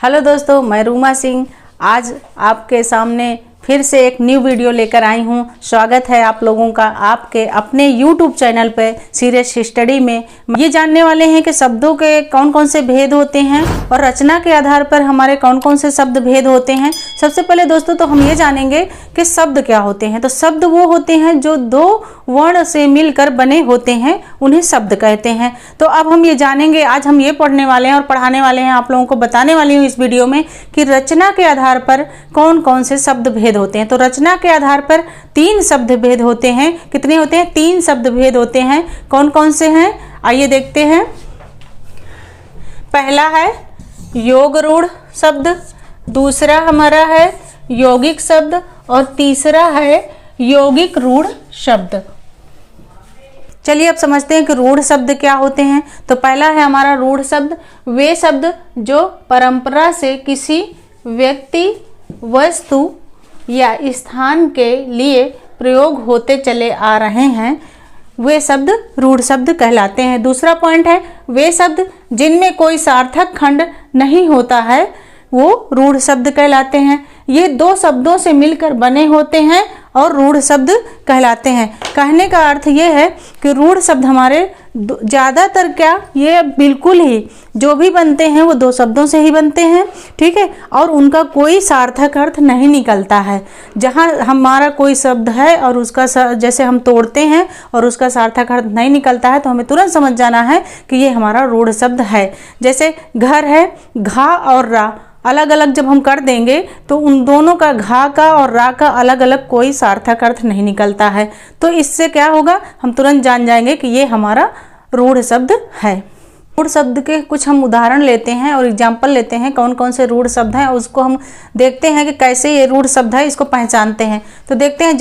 Hello दोस्तों, मैं रूमा सिंह आज आपके सामने फिर से एक न्यू वीडियो लेकर आई हूँ। स्वागत है आप लोगों का आपके अपने YouTube चैनल पे सीरियस स्टडी में। ये जानने वाले हैं कि शब्दों के कौन कौन से भेद होते हैं और रचना के आधार पर हमारे कौन कौन से शब्द भेद होते हैं। सबसे पहले दोस्तों तो हम ये जानेंगे कि शब्द क्या होते हैं। तो शब्द वो होते हैं जो दो वर्ण से मिलकर बने होते हैं, उन्हें शब्द कहते हैं। तो अब हम ये जानेंगे, आज हम ये पढ़ने वाले हैं और पढ़ाने वाले हैं, आप लोगों को बताने वाली हूँ इस वीडियो में कि रचना के आधार पर कौन कौन से शब्द भेद होते हैं। तो रचना के आधार पर 3 शब्द भेद होते हैं। कितने होते हैं? 3 शब्द भेद होते हैं। कौन कौन से हैं आइए देखते हैं। पहला है योग रूढ़ शब्द, दूसरा हमारा है यौगिक शब्द और तीसरा है यौगिक रूढ़ शब्द। चलिए अब समझते हैं कि रूढ़ शब्द क्या होते हैं। तो पहला है हमारा रूढ़ शब्द, वे शब्द जो परंपरा से किसी व्यक्ति, वस्तु या स्थान के लिए प्रयोग होते चले आ रहे हैं, वे शब्द रूढ़ शब्द कहलाते हैं। दूसरा पॉइंट है वे शब्द जिनमें कोई सार्थक खंड नहीं होता है, वो रूढ़ शब्द कहलाते हैं। ये 2 शब्दों से मिलकर बने होते हैं और रूढ़ शब्द कहलाते हैं। कहने का अर्थ ये है कि रूढ़ शब्द हमारे ज़्यादातर क्या, ये बिल्कुल ही जो भी बनते हैं वो 2 शब्दों से ही बनते हैं, ठीक है, और उनका कोई सार्थक अर्थ नहीं निकलता है। जहाँ हमारा कोई शब्द है और उसका जैसे हम तोड़ते हैं और उसका सार्थक अर्थ नहीं निकलता है तो हमें तुरंत समझ जाना है कि ये हमारा रूढ़ शब्द है। जैसे घर है, घा और रा अलग अलग जब हम कर देंगे तो उन दोनों का, घा का और रा का अलग अलग कोई सार्थक अर्थ नहीं निकलता है। तो इससे क्या होगा, हम तुरंत जान जाएंगे कि ये हमारा रूढ़ शब्द है। रूढ़ शब्द के कुछ हम उदाहरण लेते हैं और एग्जाम्पल लेते हैं कौन कौन से रूढ़ शब्द हैं, और उसको हम देखते हैं कि कैसे ये रूढ़ शब्द है, इसको पहचानते हैं। तो देखते हैं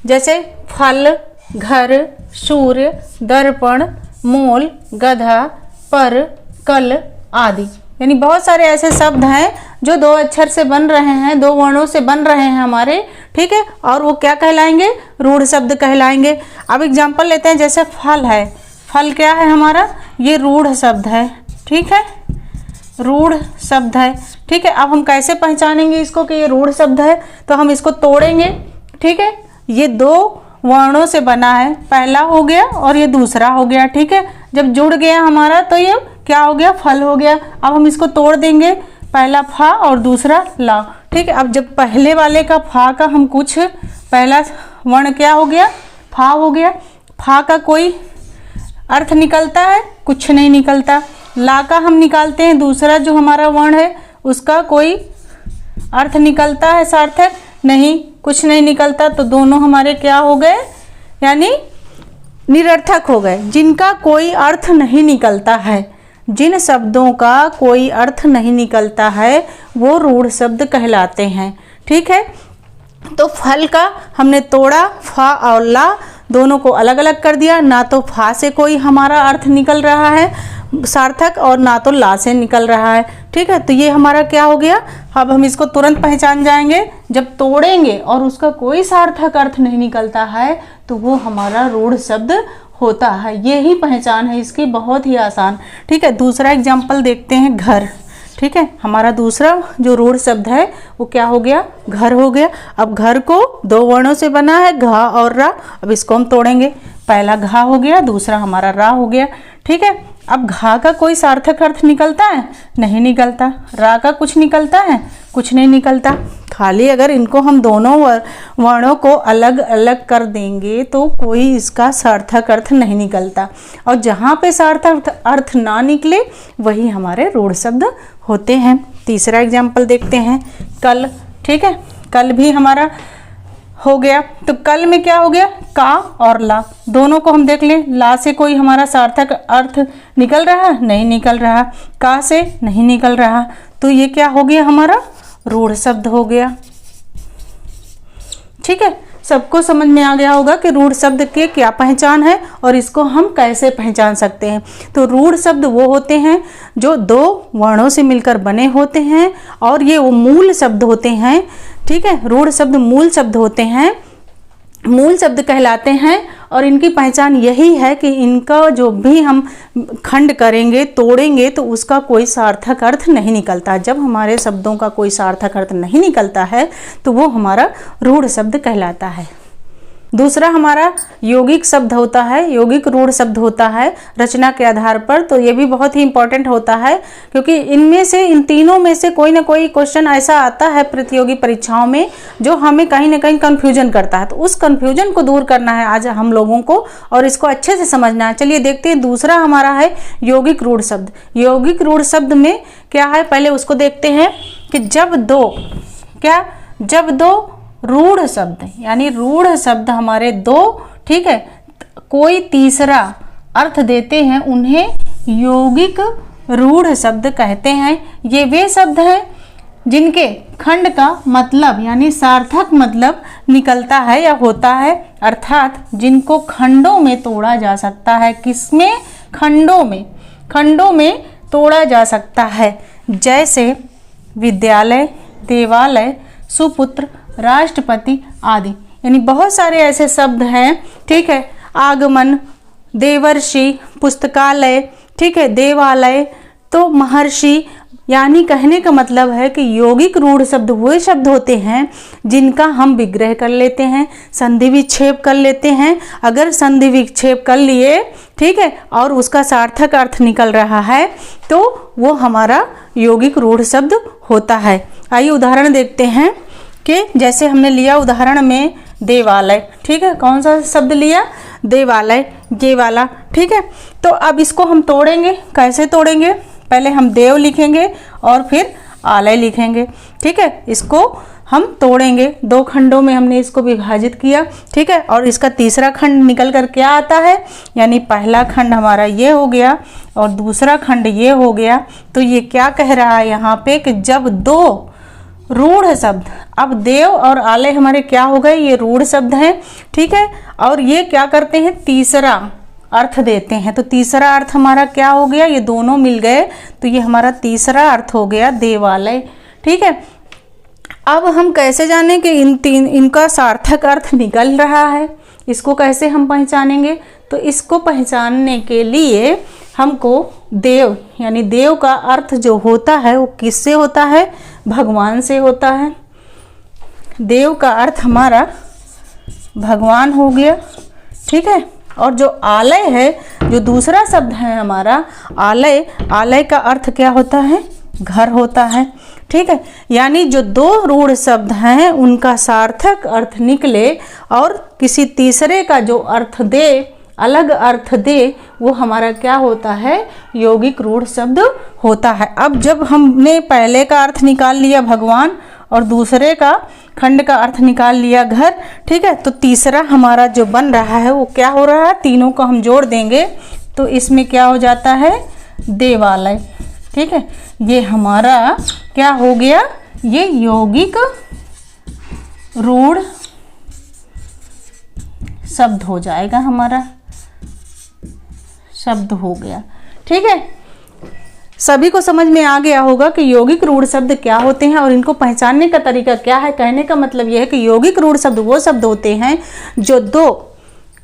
जैसे फल, घर, सूर्य, दर्पण, मोल, गधा, पर, कल आदि। यानी बहुत सारे ऐसे शब्द हैं जो 2 अक्षर से बन रहे हैं, 2 वर्णों से बन रहे हैं हमारे, ठीक है, और वो क्या कहलाएंगे? रूढ़ शब्द कहलाएंगे। अब एग्जाम्पल लेते हैं, जैसे फल है, फल क्या है हमारा? ये रूढ़ शब्द है, ठीक है, रूढ़ शब्द है, ठीक है। अब हम कैसे पहचानेंगे इसको कि ये रूढ़ शब्द है? तो हम इसको तोड़ेंगे, ठीक है। ये 2 वर्णों से बना है, पहला हो गया और ये दूसरा हो गया, ठीक है। जब जुड़ गया हमारा तो ये क्या हो गया? फल हो गया। अब हम इसको तोड़ देंगे, पहला फा और दूसरा ला, ठीक है। अब जब पहले वाले का फा का हम कुछ, पहला वर्ण क्या हो गया? फा हो गया। फा का कोई अर्थ निकलता है? कुछ नहीं निकलता। ला का हम निकालते हैं, दूसरा जो हमारा वर्ण है उसका कोई अर्थ निकलता है सार्थक? नहीं, कुछ नहीं निकलता। तो दोनों हमारे क्या हो गए? यानी निरर्थक हो गए, जिनका कोई अर्थ नहीं निकलता है। जिन शब्दों का कोई अर्थ नहीं निकलता है वो रूढ़ शब्द कहलाते हैं, ठीक है। तो फल का हमने तोड़ा, फा और ला दोनों को अलग अलग कर दिया। ना तो फा से कोई हमारा अर्थ निकल रहा है सार्थक और ना तो ला से निकल रहा है, ठीक है। तो ये हमारा क्या हो गया? अब हम इसको तुरंत पहचान जाएंगे, जब तोड़ेंगे और उसका कोई सार्थक अर्थ नहीं निकलता है तो वो हमारा रूढ़ शब्द होता है। यही पहचान है इसकी, बहुत ही आसान, ठीक है। दूसरा एग्जाम्पल देखते हैं, घर, ठीक है। हमारा दूसरा जो रूढ़ शब्द है वो क्या हो गया? घर हो गया। अब घर को 2 वर्णों से बना है, घा और रा। अब इसको हम तोड़ेंगे, पहला घा हो गया, दूसरा हमारा रा हो गया, ठीक है। अब घा का कोई सार्थक अर्थ निकलता है? नहीं निकलता। रा का कुछ निकलता है? कुछ नहीं निकलता। खाली अगर इनको हम दोनों वर्णों को अलग अलग कर देंगे तो कोई इसका सार्थक अर्थ नहीं निकलता, और जहाँ पे सार्थक अर्थ ना निकले वही हमारे रूढ़ शब्द होते हैं। तीसरा एग्जाम्पल देखते हैं, कल, ठीक है। कल भी हमारा हो गया। तो कल में क्या हो गया? का और ला दोनों को हम देख लें। ला से कोई हमारा सार्थक अर्थ निकल रहा? नहीं निकल रहा। का से नहीं निकल रहा। तो ये क्या हो गया? हमारा रूढ़ शब्द हो गया, ठीक है। सबको समझ में आ गया होगा कि रूढ़ शब्द के क्या पहचान है और इसको हम कैसे पहचान सकते हैं। तो रूढ़ शब्द वो होते हैं जो 2 वर्णों से मिलकर बने होते हैं और ये वो मूल शब्द होते हैं, ठीक है। रूढ़ शब्द मूल शब्द होते हैं, मूल शब्द कहलाते हैं और इनकी पहचान यही है कि इनका जो भी हम खंड करेंगे, तोड़ेंगे, तो उसका कोई सार्थक अर्थ नहीं निकलता। जब हमारे शब्दों का कोई सार्थक अर्थ नहीं निकलता है तो वो हमारा रूढ़ शब्द कहलाता है। दूसरा हमारा यौगिक शब्द होता है, यौगिक रूढ़ शब्द होता है रचना के आधार पर। तो ये भी बहुत ही इंपॉर्टेंट होता है, क्योंकि इनमें से, इन तीनों में से कोई ना कोई क्वेश्चन ऐसा आता है प्रतियोगी परीक्षाओं में जो हमें कहीं ना कहीं कंफ्यूजन करता है। तो उस कंफ्यूजन को दूर करना है आज हम लोगों को, और इसको अच्छे से समझना है। चलिए देखते हैं, दूसरा हमारा है यौगिक रूढ़ शब्द। यौगिक रूढ़ शब्द में क्या है, पहले उसको देखते हैं कि जब दो रूढ़ शब्द, यानी रूढ़ शब्द हमारे दो, ठीक है, कोई तीसरा अर्थ देते हैं, उन्हें यौगिक रूढ़ शब्द कहते हैं। ये वे शब्द हैं जिनके खंड का मतलब यानी सार्थक मतलब निकलता है या होता है, अर्थात जिनको खंडों में तोड़ा जा सकता है। किसमें? खंडों में तोड़ा जा सकता है। जैसे विद्यालय, देवालय, सुपुत्र, राष्ट्रपति आदि। यानी बहुत सारे ऐसे शब्द हैं, ठीक है। आगमन, देवर्षि, पुस्तकालय, ठीक है, देवालय, तो महर्षि। यानी कहने का मतलब है कि यौगिक रूढ़ शब्द वो शब्द होते हैं जिनका हम विग्रह कर लेते हैं, संधि विक्षेप कर लेते हैं। अगर संधि विक्षेप कर लिए, ठीक है, और उसका सार्थक अर्थ निकल रहा है तो वो हमारा यौगिक रूढ़ शब्द होता है। आइए उदाहरण देखते हैं कि जैसे हमने लिया उदाहरण में देवालय, ठीक है, कौन सा शब्द लिया? देवालय, ये वाला, ठीक है। तो अब इसको हम तोड़ेंगे। कैसे तोड़ेंगे? पहले हम देव लिखेंगे और फिर आलय लिखेंगे, ठीक है। इसको हम तोड़ेंगे, दो खंडों में हमने इसको विभाजित किया, ठीक है। और इसका तीसरा खंड निकल कर क्या आता है, यानी पहला खंड हमारा ये हो गया और दूसरा खंड ये हो गया। तो ये क्या कह रहा है यहाँ पे कि जब दो रूढ़ शब्द, अब देव और आलय हमारे क्या हो गए, ये रूढ़ शब्द हैं, ठीक है। और ये क्या करते हैं, तीसरा अर्थ देते हैं। तो तीसरा अर्थ हमारा क्या हो गया, ये दोनों मिल गए तो ये हमारा तीसरा अर्थ हो गया देवालय, ठीक है। अब हम कैसे जानें कि इनका सार्थक अर्थ निकल रहा है, इसको कैसे हम पहचानेंगे? तो इसको पहचानने के लिए हमको देव, यानी देव का अर्थ जो होता है वो किससे होता है? भगवान से होता है। देव का अर्थ हमारा भगवान हो गया, ठीक है। और जो आलय है, जो दूसरा शब्द है हमारा आलय, आलय का अर्थ क्या होता है? घर होता है, ठीक है। यानी जो दो रूढ़ शब्द हैं उनका सार्थक अर्थ निकले और किसी तीसरे का जो अर्थ दे, अलग अर्थ दे, वो हमारा क्या होता है? यौगिक रूढ़ शब्द होता है। अब जब हमने पहले का अर्थ निकाल लिया भगवान और दूसरे का खंड का अर्थ निकाल लिया घर, ठीक है, तो तीसरा हमारा जो बन रहा है वो क्या हो रहा है? तीनों को हम जोड़ देंगे तो इसमें क्या हो जाता है? देवालय, ठीक है। ये हमारा क्या हो गया? ये यौगिक रूढ़ शब्द हो जाएगा, हमारा शब्द हो गया, ठीक है। सभी को समझ में आ गया होगा कि यौगिक रूढ़ शब्द क्या होते हैं और इनको पहचानने का तरीका क्या है। कहने का मतलब यह है कि यौगिक रूढ़ शब्द वो शब्द होते हैं जो दो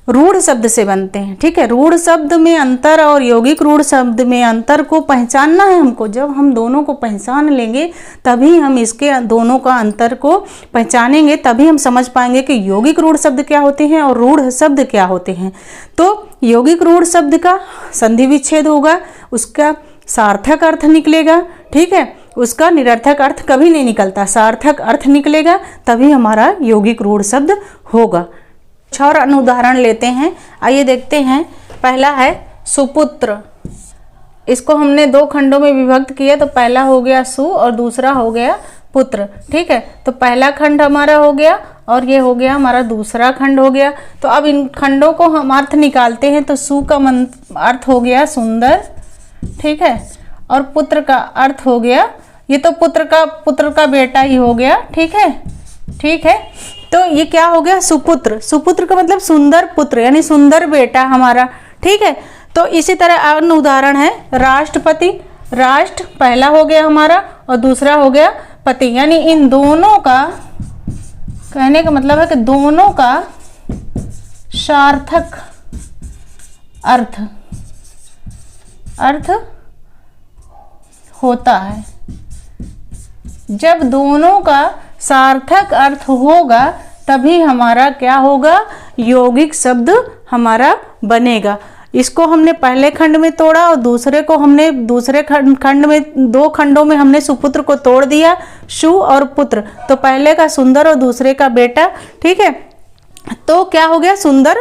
रूढ़ शब्द से बनते हैं, ठीक है। रूढ़ शब्द में अंतर और यौगिक रूढ़ शब्द में अंतर को पहचानना है हमको। जब हम दोनों को पहचान लेंगे तभी हम इसके दोनों का अंतर को पहचानेंगे, तभी हम समझ पाएंगे कि यौगिक रूढ़ शब्द क्या होते हैं और रूढ़ शब्द क्या होते हैं। तो यौगिक रूढ़ शब्द का संधि विच्छेद होगा, उसका सार्थक अर्थ निकलेगा, ठीक है। उसका निरर्थक अर्थ कभी नहीं निकलता, सार्थक अर्थ निकलेगा तभी हमारा यौगिक रूढ़ शब्द होगा। कुछ और अनुदाहरण लेते हैं, आइए देखते हैं। पहला है सुपुत्र। इसको हमने दो खंडों में विभक्त किया, तो पहला हो गया सु और दूसरा हो गया पुत्र, ठीक है। तो पहला खंड हमारा हो गया और ये हो गया हमारा दूसरा खंड हो गया। तो अब इन खंडों को हम अर्थ निकालते हैं। तो सु का अर्थ हो गया सुंदर, ठीक है, और पुत्र का अर्थ हो गया, ये तो पुत्र का बेटा ही हो गया, ठीक है, ठीक है। तो ये क्या हो गया? सुपुत्र। सुपुत्र का मतलब सुंदर पुत्र, यानी सुंदर बेटा हमारा, ठीक है। तो इसी तरह अन्य उदाहरण है राष्ट्रपति। राष्ट्र पहला हो गया हमारा और दूसरा हो गया पति, यानी इन दोनों का कहने का मतलब है कि दोनों का सार्थक अर्थ होता है। जब दोनों का सार्थक अर्थ होगा तभी हमारा क्या होगा, यौगिक शब्द हमारा बनेगा। इसको हमने पहले खंड में तोड़ा और दूसरे को हमने दूसरे खंड में, 2 खंडों में हमने सुपुत्र को तोड़ दिया, सु और पुत्र। तो पहले का सुंदर और दूसरे का बेटा, ठीक है। तो क्या हो गया, सुंदर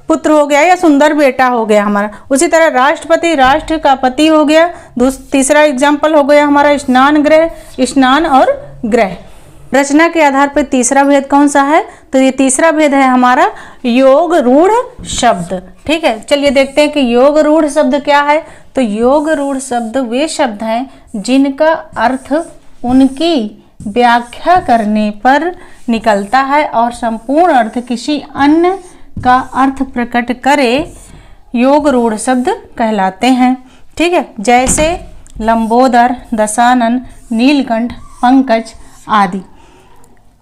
पुत्र हो गया या सुंदर बेटा हो गया हमारा। उसी तरह राष्ट्रपति, राष्ट्र का पति हो गया। तीसरा एग्जाम्पल हो गया हमारा स्नान गृह, स्नान और ग्रह। रचना के आधार पर तीसरा भेद कौन सा है, तो ये तीसरा भेद है हमारा योग रूढ़ शब्द। ठीक है, चलिए देखते हैं कि योग रूढ़ शब्द क्या है। तो योग रूढ़ शब्द वे शब्द हैं जिनका अर्थ उनकी व्याख्या करने पर निकलता है और संपूर्ण अर्थ किसी अन्य का अर्थ प्रकट करे, योग रूढ़ शब्द कहलाते हैं। ठीक है, जैसे लंबोदर, दशानन, नीलकंठ, पंकज आदि।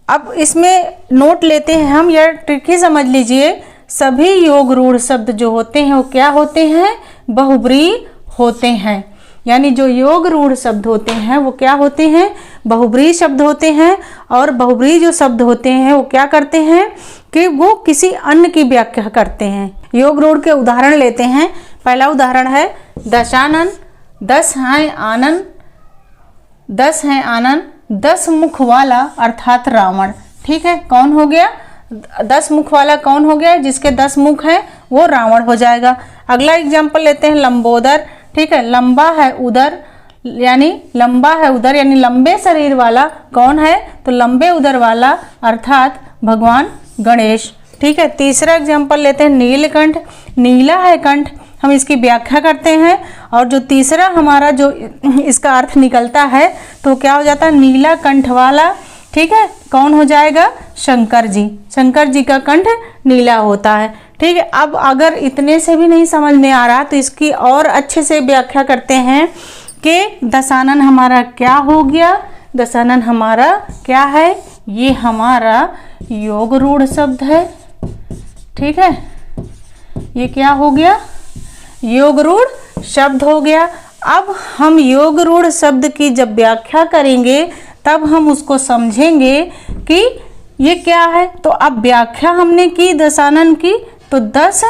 अब इसमें नोट लेते हैं हम, यह ट्रिक ही समझ लीजिए। सभी योग रूढ़ शब्द जो होते हैं वो क्या होते हैं, बहुब्रीहि होते हैं। यानी जो योग रूढ़ शब्द होते हैं वो क्या होते हैं, बहुब्रीहि शब्द होते हैं। और बहुब्रीहि जो शब्द होते हैं वो क्या करते हैं कि वो किसी अन्य की व्याख्या करते हैं। योग रूढ़ के उदाहरण लेते हैं। पहला उदाहरण है दशानन, 10 हैं आनन, 10 हैं आनन, 10 मुख वाला अर्थात रावण। ठीक है, कौन हो गया, 10 मुख वाला कौन हो गया, जिसके 10 मुख हैं वो रावण हो जाएगा। अगला एग्जाम्पल लेते हैं लंबोदर। ठीक है, लंबा है उदर, यानी लंबा है उदर यानी लंबे शरीर वाला कौन है, तो लंबे उदर वाला अर्थात भगवान गणेश। ठीक है, तीसरा एग्जाम्पल लेते हैं नीलकंठ। नीला है कंठ, हम इसकी व्याख्या करते हैं। और जो तीसरा हमारा जो इसका अर्थ निकलता है तो क्या हो जाता है, नीला कंठ वाला। ठीक है, कौन हो जाएगा, शंकर जी। शंकर जी का कंठ नीला होता है। ठीक है, अब अगर इतने से भी नहीं समझ में आ रहा तो इसकी और अच्छे से व्याख्या करते हैं कि दशानन हमारा क्या हो गया। दशानन हमारा क्या है, ये हमारा योग रूढ़ शब्द है। ठीक है, ये क्या हो गया, योग रूढ़ शब्द हो गया। अब हम योग रूढ़ शब्द की जब व्याख्या करेंगे तब हम उसको समझेंगे कि ये क्या है। तो अब व्याख्या हमने की दशानन की, तो 10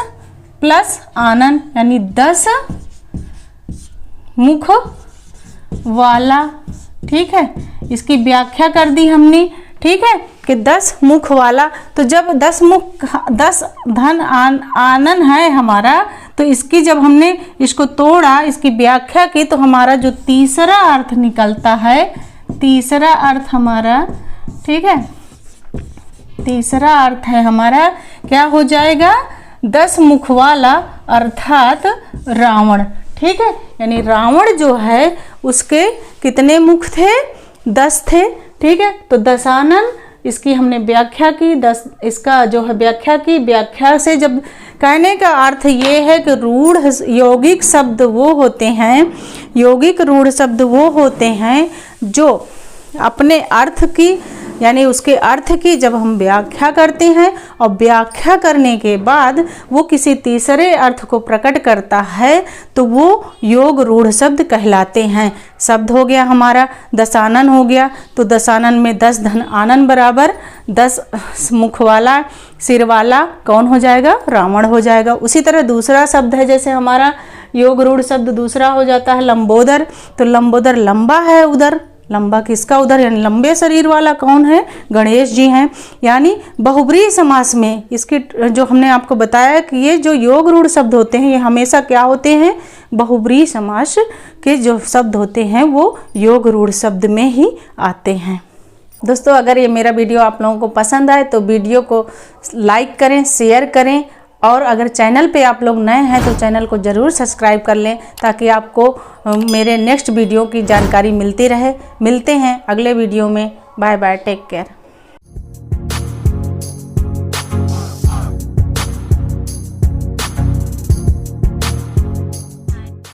प्लस आनन यानी 10 मुख वाला। ठीक है, इसकी व्याख्या कर दी हमने। ठीक है, कि 10 मुख वाला। तो जब 10 मुख, 10 धन आनन है हमारा, तो इसकी जब हमने इसको तोड़ा, इसकी व्याख्या की, तो हमारा जो तीसरा अर्थ निकलता है, तीसरा अर्थ हमारा, ठीक है, तीसरा अर्थ है हमारा क्या हो जाएगा, 10 मुख वाला अर्थात रावण। ठीक है, यानी रावण जो है उसके कितने मुख थे, 10 थे। ठीक है, तो दशानन इसकी हमने व्याख्या की, 10 इसका जो है व्याख्या की। व्याख्या से जब कहने का अर्थ ये है कि रूढ़ यौगिक शब्द वो होते हैं, यौगिक रूढ़ शब्द वो होते हैं जो अपने अर्थ की, यानी उसके अर्थ की जब हम व्याख्या करते हैं और व्याख्या करने के बाद वो किसी तीसरे अर्थ को प्रकट करता है तो वो योग रूढ़ शब्द कहलाते हैं। शब्द हो गया हमारा दशानन हो गया, तो दशानन में 10 धन आनन बराबर 10 मुख वाला सिर वाला कौन हो जाएगा, रावण हो जाएगा। उसी तरह दूसरा शब्द है, जैसे हमारा योग रूढ़ शब्द दूसरा हो जाता है लंबोदर। तो लंबोदर लंबा है उदर, लंबा किसका उधर, यानी लंबे शरीर वाला कौन है, गणेश जी हैं। यानी बहुब्रीहि समास में इसके जो हमने आपको बताया कि ये जो योग रूढ़ शब्द होते हैं ये हमेशा क्या होते हैं, बहुब्रीहि समास के जो शब्द होते हैं वो योग रूढ़ शब्द में ही आते हैं। दोस्तों, अगर ये मेरा वीडियो आप लोगों को पसंद आए तो वीडियो को लाइक करें, शेयर करें, और अगर चैनल पे आप लोग नए हैं तो चैनल को ज़रूर सब्सक्राइब कर लें ताकि आपको मेरे नेक्स्ट वीडियो की जानकारी मिलती रहे। मिलते हैं अगले वीडियो में। Bye bye, take care.